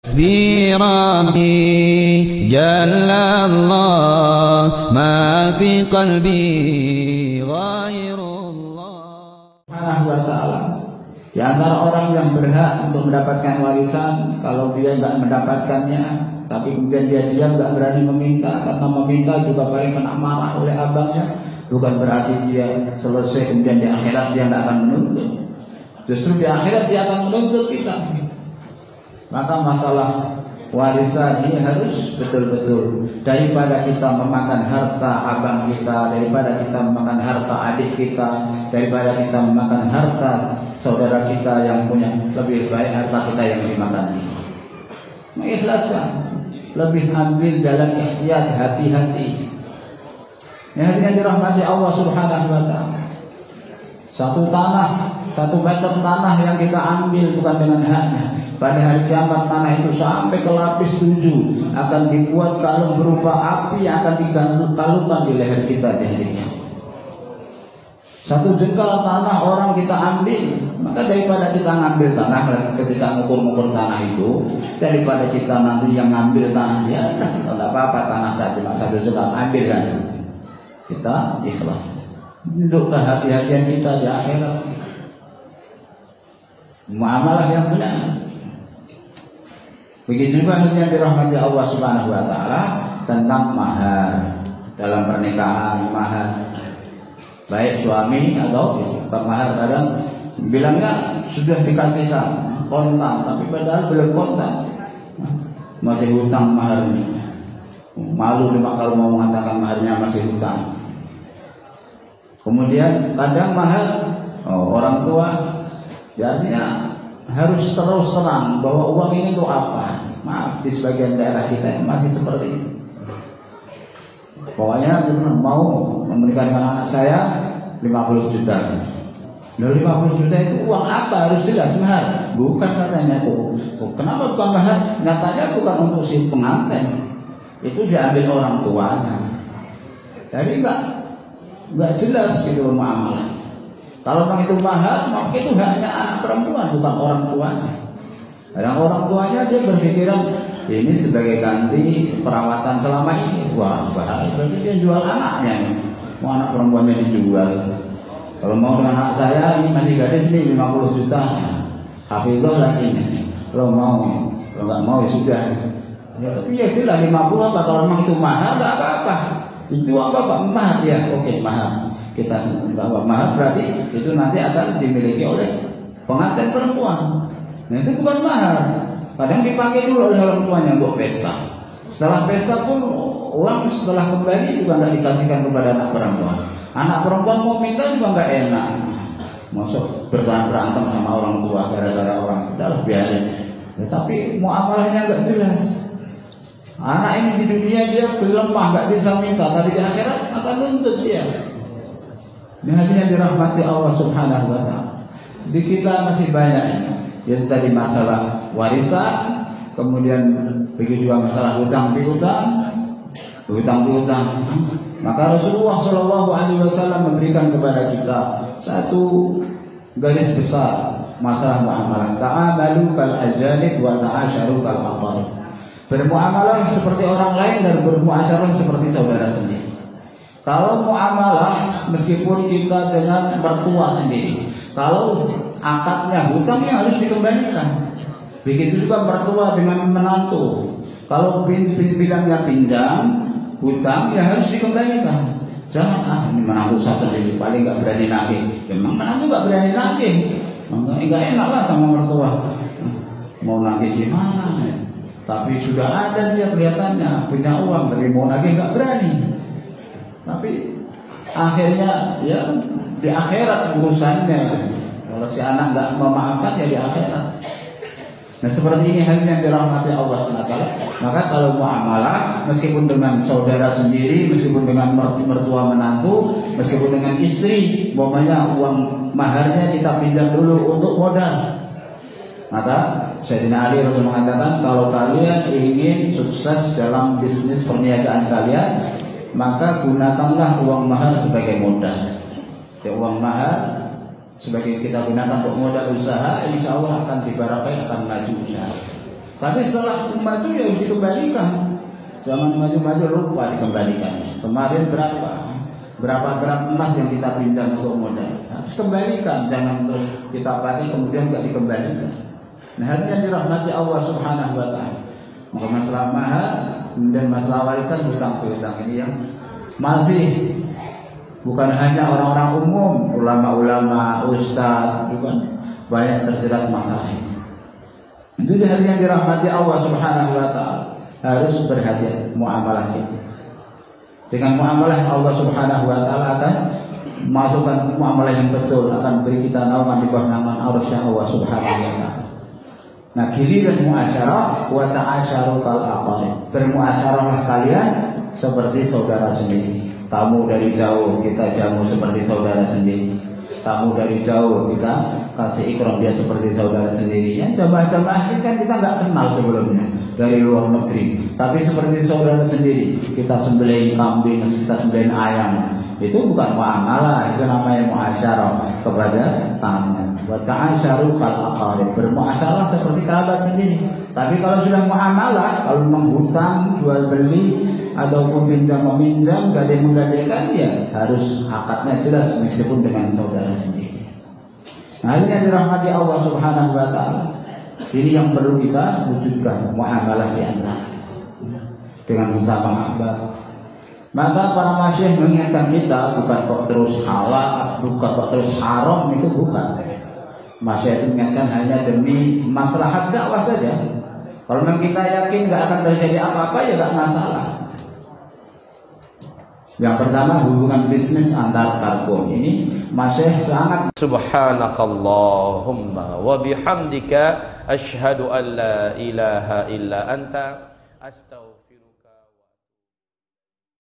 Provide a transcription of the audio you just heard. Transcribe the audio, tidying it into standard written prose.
حسبي ربي جل الله ما في قلبي غير الله Subhanahu wa ta'ala. Di antara orang yang berhak untuk mendapatkan warisan, kalau dia nggak mendapatkannya, tapi kemudian dia diam nggak berani meminta, karena meminta juga paling kena marah oleh abangnya, bukan berarti dia selesai kemudian di akhirat dia nggak akan menuntut. Justru di akhirat dia akan menuntut kita. Maka masalah warisan ini harus betul-betul, daripada kita memakan harta abang kita, daripada kita memakan harta adik kita, daripada kita memakan harta saudara kita yang punya, lebih baik harta kita yang dimakan ini. Mengikhlaskan, lebih ambil jalan ikhtiar, hati-hati. Yang dirahmati Allah Subhanahu wa ta'ala. Satu tanah, 1 meter tanah yang kita ambil bukan dengan haknya, pada hari kiamat tanah itu sampai ke lapis 7 akan dibuat kalung berupa api yang akan dikalungkan di leher kita di hari kiamat. 1 jengkal tanah orang kita ambil, maka daripada kita ngambil tanah ketika ngukur-ngukur tanah itu, daripada kita nanti yang ngambil tanah dia, tidak apa-apa tanah saja cuma 1 jengkal ambil kan, kita ikhlas. Untuk kehati-hatian kita di akhirat, muamalah yang benar. Begitu juga yang dirahmati Allah Subhanahu wa ta'ala tentang mahar dalam pernikahan. Mahar baik suami atau istri, mahar kadang bilangnya sudah dikasihkan kontan, tapi padahal belum kontan, masih hutang maharnya. Malu dia kalau mau mengatakan maharnya masih hutang. Kemudian kadang mahar orang tua, ya artinya harus terus terang bahwa uang ini untuk apa. Maaf, di sebagian daerah kita masih seperti itu. Pokoknya mau menikahkan anak saya 50 juta. Dari 50 juta itu uang apa? Harus jelas mahar. Bukan katanya itu. Kenapa bukan mahar? Nyatanya bukan untuk si pengantin. Itu diambil orang tuanya. Jadi enggak jelas itu muamalah. Kalau memang itu mahar, maka itu hanya anak perempuan, bukan orang tuanya. Kadang orang tuanya dia berpikiran ini sebagai ganti perawatan selama ini. Wah, bahaya. Berarti dia jual anaknya. Mau anak perempuannya dijual. Kalau mau dengan anak saya ini masih gadis nih 50 juta. Hafizah lagi ini. Kalau nggak mau ya sudah. Ya, tapi ya itulah 50 apa? Kalau memang itu mahal nggak apa-apa. Itu apa mahar ya? Oke, mahar. Kita bahwa mahar berarti itu nanti akan dimiliki oleh pengantin perempuan. Nah itu bukan mahar. Kadang dipakai dulu oleh orang tuanya untuk pesta. Setelah pesta pun uang setelah kembali juga nggak dikasihkan kepada anak perempuan. Anak perempuan mau minta juga nggak enak. Masuk berantem sama orang tua gara-gara orang itu adalah biarin. Tapi muamalahnya nggak jelas. Anak ini di dunia dia lemah nggak bisa minta, tapi di akhirat akan nuntut dia. Ini hatinya dirahmati Allah Subhanahu wa ta'ala. Di kita masih banyak yang tadi masalah warisan, kemudian begitu juga masalah hutang piutang. Maka Rasulullah Shallallahu Alaihi Wasallam memberikan kepada kita satu garis besar masalah muamalah. Ta'amalu kal ajanib wa ta'asharu kal aqarib. Bermuamalah seperti orang lain dan bermuasyarah seperti saudara sendiri. Kalau muamalah meskipun kita dengan mertua sendiri, kalau akadnya hutangnya harus dikembalikan. Begitu juga mertua dengan menantu. Kalau bilangnya pinjam hutang ya harus dikembalikan. Jangan ini menantu saya sendiri paling nggak berani nagih. Memang menantu nggak berani nagih, nggak enak lah sama mertua. Mau nagih gimana? Tapi sudah ada dia kelihatannya punya uang, tapi mau nagih nggak berani. Tapi akhirnya ya di akhirat urusannya. Kalau si anak nggak memaafkan ya di akhirat. Nah seperti ini hal yang dirahmati Allah SWT. Maka kalau muamalah meskipun dengan saudara sendiri, meskipun dengan mertua menantu, meskipun dengan istri, umpamanya uang maharnya kita pinjam dulu untuk modal. Maka Sayyidina Ali Rasul mengatakan kalau kalian ingin sukses dalam bisnis perniagaan kalian, maka gunakanlah uang mahar sebagai modal. Ya, uang mahar sebagai kita gunakan untuk modal usaha, insya Allah akan diberkahi, akan maju usaha. Tapi setelah umat itu ya harus dikembalikan. Zaman maju-maju lupa dikembalikannya. Kemarin berapa gram emas yang kita pinjam untuk modal, harus kembalikan. Jangan terus kita pakai kemudian nggak dikembalikan. Nah, hatinya dirahmati Allah Subhanahu wa Ta'ala. Maka masalah mahar, kemudian masalah warisan, hutang piutang ini yang masih bukan hanya orang-orang umum, ulama-ulama, ustaz juga banyak terjerat masalah ini. Itu hatinya dirahmati Allah Subhanahu wa Ta'ala. Harus berhati-hati muamalah kita. Dengan muamalah Allah Subhanahu wa Ta'ala akan masukkan muamalah yang betul, akan beri kita naungan di bawah naungan arsynya Allah Subhanahu wa Ta'ala. Nah, giliran muasyarah wa ta'asyaru kal aqarib. Bermuasyarahlah kalian seperti saudara sendiri. Tamu dari jauh kita jamu seperti saudara sendiri. Tamu dari jauh kita kasih ikram dia seperti saudara sendiri. Ya, jamaah-jamaah ini kan kita nggak kenal sebelumnya dari luar negeri, tapi seperti saudara sendiri. Kita sembelih kambing, kita sembelih ayam. Itu bukan muamalah, itu namanya muasyarah kepada tamu. Wa ta'asyaru kal aqarib. Bermuasyarah seperti kerabat sendiri. Tapi kalau sudah muamalah, kalau menghutang, jual beli ataupun pinjam meminjam, gadai menggadaikan, ya harus akadnya jelas meskipun dengan saudara sendiri. Nah, ini yang dirahmati Allah Subhanahu wa Ta'ala. Ini yang perlu kita wujudkan, muamalah di antara dengan sesama hamba. Maka para masyayikh mengingatkan kita bukan kok terus halal, bukan kok terus haram, itu bukan. Masyayikh mengingatkan hanya demi maslahat dakwah saja. Kalau memang kita yakin nggak akan terjadi apa-apa, ya nggak masalah. Yang pertama, hubungan bisnis antar karbon ini masyayikh sangat. Subhanakallahumma wa bihamdika asyhadu an la ilaha illa anta astaghfiruka